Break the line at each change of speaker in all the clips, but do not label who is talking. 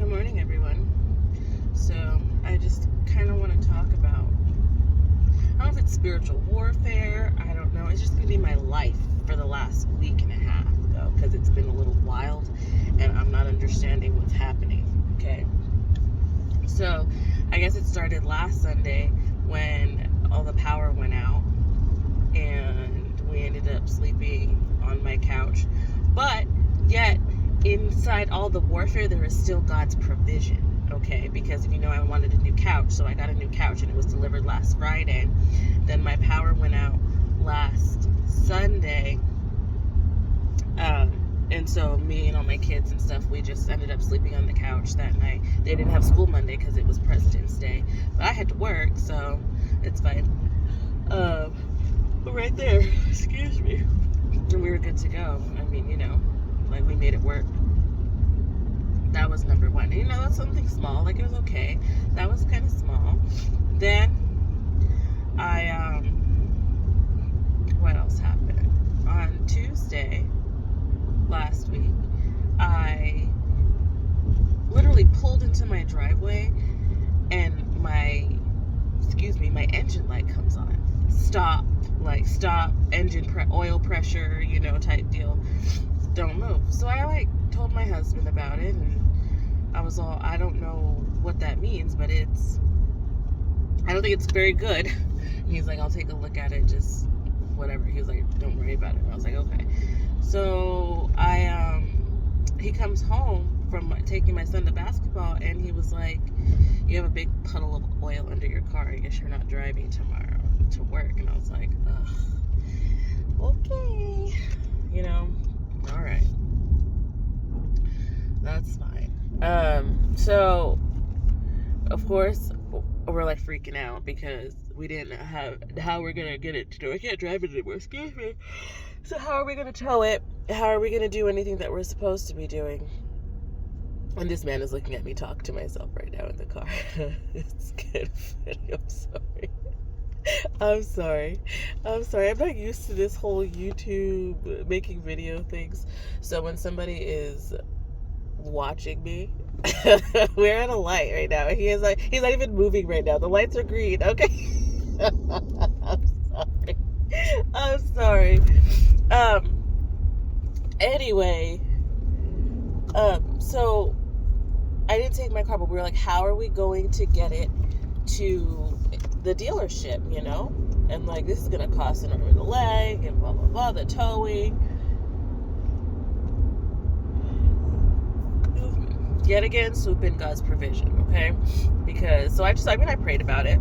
morning, everyone. So, I just kind of want to talk about, I don't know if it's spiritual warfare, I don't know. It's just going to be my life for the last week and a half, though, because it's been a little wild, and I'm not understanding what's happening, okay? So, I guess it started last Sunday when all the power went out, and we ended up sleeping on my couch. But, yet, inside all the warfare, there is still God's provision, okay? Because if you know, I wanted a new couch, so I got a new couch, and it was delivered last Friday. Then my power went out last Sunday, and so me and all my kids and stuff, we just ended up sleeping on the couch that night. They didn't have school Monday because it was President's Day, but I had to work, so it's fine. But right there, excuse me, and we were good to go. I mean, you know, like, we made it work. That was number one. And, you know, that's something small. Like, it was okay. That was kind of small. Then, what else happened? On Tuesday, last week, I literally pulled into my driveway, and my engine light comes on. Stop, engine oil pressure, you know, type deal. Don't move. So I told my husband about it, and I was all, I don't know what that means, but I don't think it's very good. And he's like, I'll take a look at it, just whatever. He was like, don't worry about it. And I was like, okay. So he comes home from taking my son to basketball, and he was like, you have a big puddle of oil under your car. I guess you're not driving tomorrow to work. And I was like, ugh, okay, you know. All right, that's fine. So of course we're like freaking out because we didn't have how we're gonna get it to do. I can't drive it anymore. Excuse me. So how are we gonna tow it? How are we gonna do anything that we're supposed to be doing? And this man is looking at me talk to myself right now in the car. It's good. I'm sorry. I'm not used to this whole YouTube making video things. So when somebody is watching me, we're at a light right now. He's not even moving right now. The lights are green. Okay. I'm sorry. Anyway, so I didn't take my car, but we were like, how are we going to get it to the dealership, you know? And like, this is gonna cost an arm and a leg, and blah blah blah, the towing. Yet again, swoop in God's provision, okay? Because I prayed about it,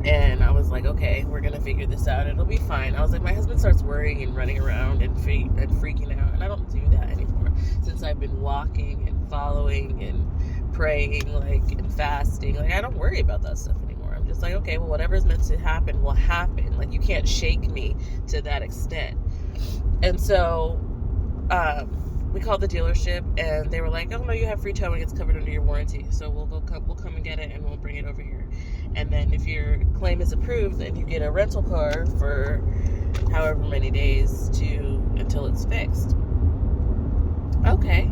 and I was like, okay, we're gonna figure this out, it'll be fine. I was like, my husband starts worrying and running around and freaking out, and I don't do that anymore since I've been walking and following and praying, and fasting. I don't worry about that stuff anymore. I'm just like, okay, well, whatever's meant to happen will happen. You can't shake me to that extent. And so we called the dealership, and they were like, oh no, you have free towing, it's covered under your warranty, so we'll come and get it, and we'll bring it over here. And then if your claim is approved, then you get a rental car for however many days until it's fixed. Okay,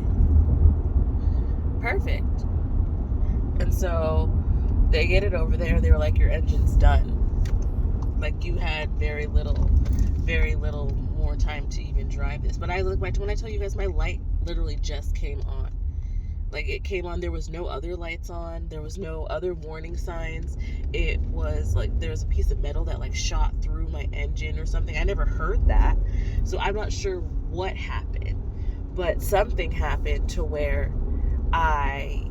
perfect. And so they get it over there. They were like, your engine's done. You had very little more time to even drive this. But when I tell you guys, my light literally just came on. It came on. There was no other lights on. There was no other warning signs. It was there was a piece of metal that shot through my engine or something. I never heard that. So I'm not sure what happened. But something happened to where I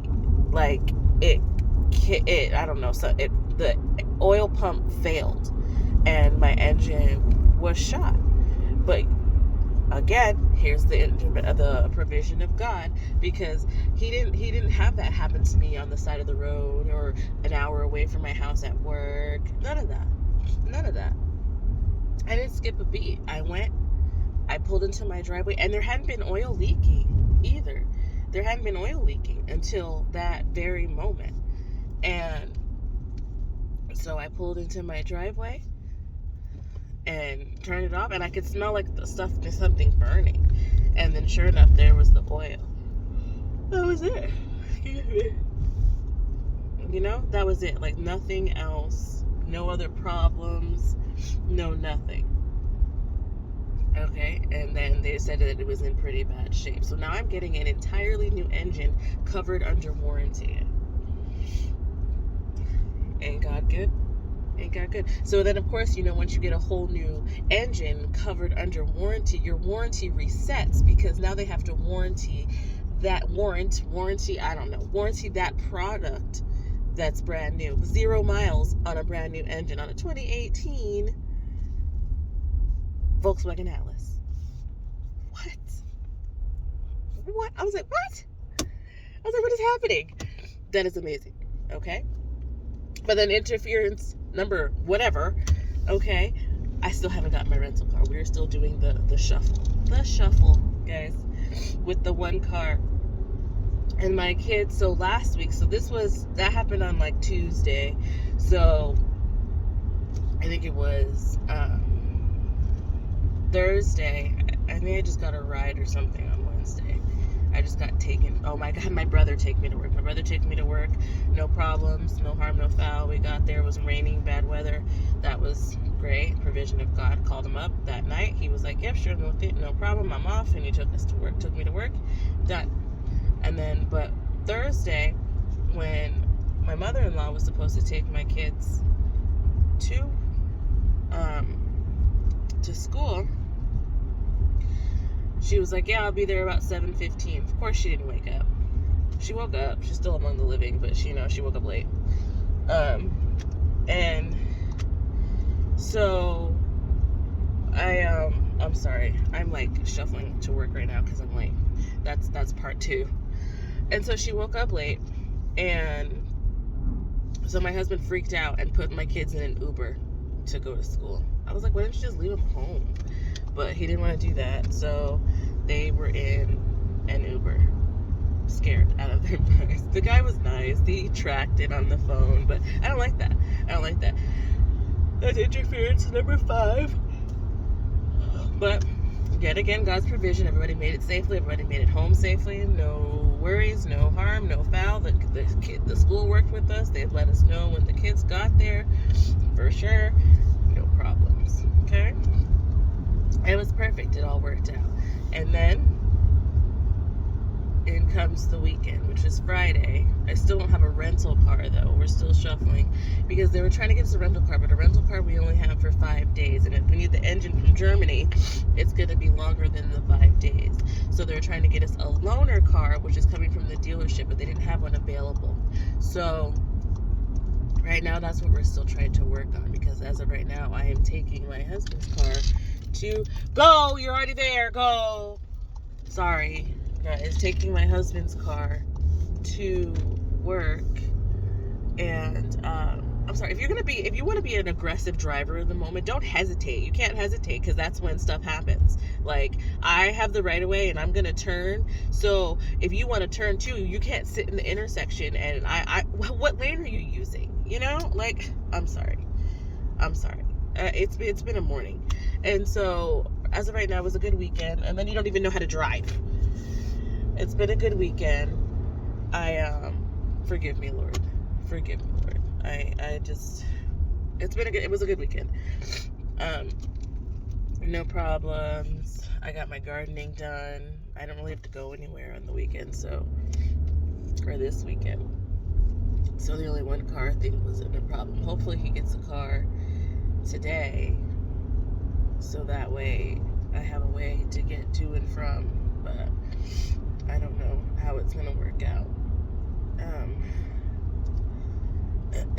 don't know. So the oil pump failed, and my engine was shot. But again, here's the provision of God, because he didn't have that happen to me on the side of the road or an hour away from my house at work. None of that. I didn't skip a beat. I pulled into my driveway, and there hadn't been oil leaking either. There hadn't been oil leaking until that very moment. And so I pulled into my driveway and turned it off, and I could smell something burning. And then sure enough, there was the oil. That was it. You know, that was it. Like, nothing else. No other problems. No nothing. Okay, and then they said that it was in pretty bad shape. So now I'm getting an entirely new engine covered under warranty. Ain't God good? Ain't God good? So then, of course, you know, once you get a whole new engine covered under warranty, your warranty resets, because now they have to warranty that product that's brand new. 0 miles on a brand new engine on a 2018 Volkswagen Atlas. What? I was like, what? I was like, what is happening? That is amazing. Okay. But then interference number whatever. Okay. I still haven't got my rental car. We're still doing the shuffle. The shuffle, guys, with the one car. And my kids, so last week, that happened on like Tuesday. So I think it was Thursday. I think I just got a ride or something on Wednesday. I just got taken. Oh my God, my brother take me to work. No problems, no harm, no foul. We got there, it was raining, bad weather. That was great. Provision of God. Called him up that night. He was like, yep, sure, no problem. I'm off. And he took me to work. Done. And then, but Thursday, when my mother-in-law was supposed to take my kids to school, she was like, yeah, I'll be there about 7:15. Of course, she didn't wake up. She woke up. She's still among the living, but she woke up late. And so I'm sorry. I'm like shuffling to work right now because I'm like, that's part 2. And so she woke up late, and so my husband freaked out and put my kids in an Uber to go to school. I was like, why didn't you just leave them home? But he didn't want to do that, so they were in an Uber, scared out of their minds. The guy was nice. He tracked it on the phone, but I don't like that. That's interference number 5. But yet again, God's provision. Everybody made it safely. Everybody made it home safely. No worries, no harm, no foul. The school worked with us. They let us know when the kids got there, for sure. No problems. Okay. It was perfect. It all worked out. And then in comes the weekend, which is Friday. I still don't have a rental car, though. We're still shuffling because they were trying to get us a rental car, but a rental car we only have for 5 days. And if we need the engine from Germany, it's going to be longer than the 5 days. So they're trying to get us a loaner car, which is coming from the dealership, but they didn't have one available. So right now, that's what we're still trying to work on, because as of right now, I am taking my husband's car to go. You're already there. Go. Sorry, guys. Taking my husband's car to work. And I'm sorry, if you want to be an aggressive driver in the moment, don't hesitate. You can't hesitate, because that's when stuff happens. Like, I have the right of way and I'm gonna turn. So if you want to turn too, you can't sit in the intersection and what lane are you using? You know, like, I'm sorry. It's been a morning, and so as of right now, it was a good weekend. And then you don't even know how to drive. It's been a good weekend. Forgive me, Lord. It was a good weekend. No problems. I got my gardening done. I don't really have to go anywhere on the weekend, or this weekend. So the only one car thing wasn't a problem. Hopefully he gets a car today, so that way I have a way to get to and from, but I don't know how it's gonna work out.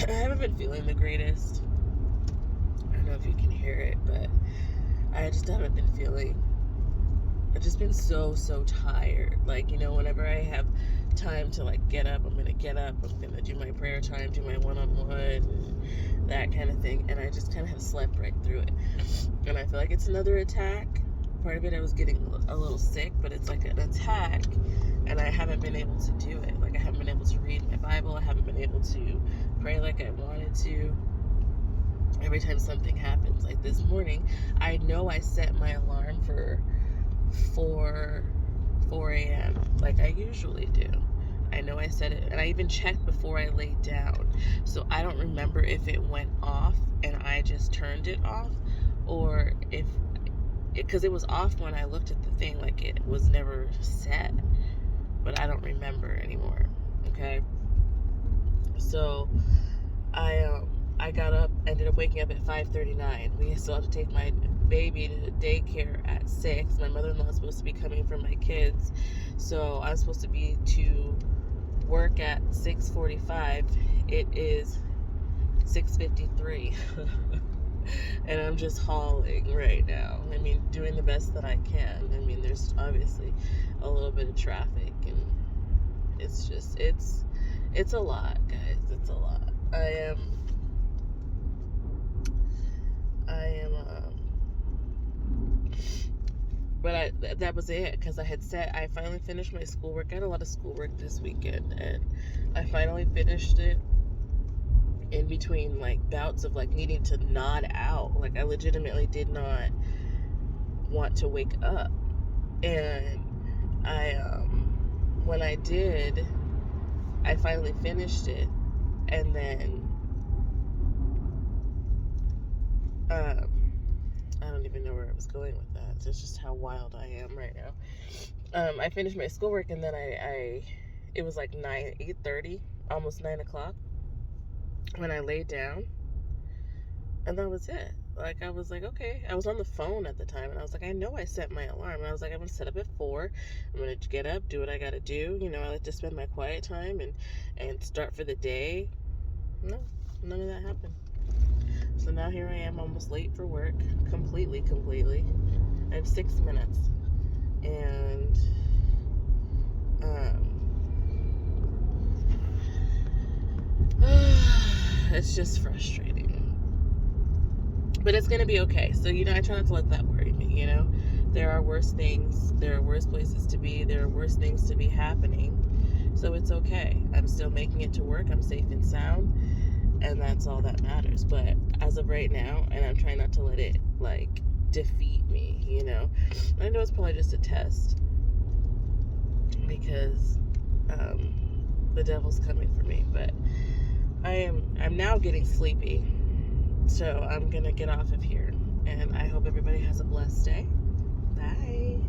I haven't been feeling the greatest. I don't know if you can hear it, but I just haven't been feeling. I've just been so tired. Like, you know, whenever I have time to like get up, I'm gonna get up. I'm gonna do my prayer time, do my one-on-one, that kind of thing. And I just kind of have slept right through it. And I feel like it's another attack. Part of it, I was getting a little sick, but it's like an attack, and I haven't been able to do it. Like, I haven't been able to read my Bible. I haven't been able to pray like I wanted to. Every time something happens, like this morning, I know I set my alarm for 4 a.m. like I usually do. I know I set it, and I even checked before I laid down. So I don't remember if it went off and I just turned it off, or if, because it was off when I looked at the thing, like it was never set, but I don't remember anymore. Okay. So I got up, ended up waking up at 5:39. We still have to take my baby to daycare at 6. My mother-in-law is supposed to be coming for my kids, so I'm supposed to be to work at 6:45. It is 6:53. And I'm just hauling right now. I mean, doing the best that I can. I mean, there's obviously a little bit of traffic, and it's just, it's a lot, guys. It's a lot. I am but that was it, because I finally finished my schoolwork. I had a lot of schoolwork this weekend, and I finally finished it in between, like, bouts of, like, needing to nod out. Like, I legitimately did not want to wake up. And when I did, I finally finished it, and then, I don't even know where I was going with that. It's just how wild I am right now. I finished my schoolwork, and then it was like 8:30, almost 9 o'clock, when I laid down, and that was it. Like, I was like, okay. I was on the phone at the time, and I was like, I know I set my alarm. And I was like, I'm going to set up at 4. I'm going to get up, do what I got to do. You know, I like to spend my quiet time and start for the day. No, none of that happened. So now here I am, almost late for work. Completely. I have 6 minutes. And, it's just frustrating. But it's going to be okay. So, you know, I try not to let that worry me, you know. There are worse things. There are worse places to be. There are worse things to be happening. So it's okay. I'm still making it to work. I'm safe and sound. And that's all that matters. But as of right now, and I'm trying not to let it, like, defeat me, you know. I know it's probably just a test, because the devil's coming for me. But I'm now getting sleepy. So I'm going to get off of here. And I hope everybody has a blessed day. Bye.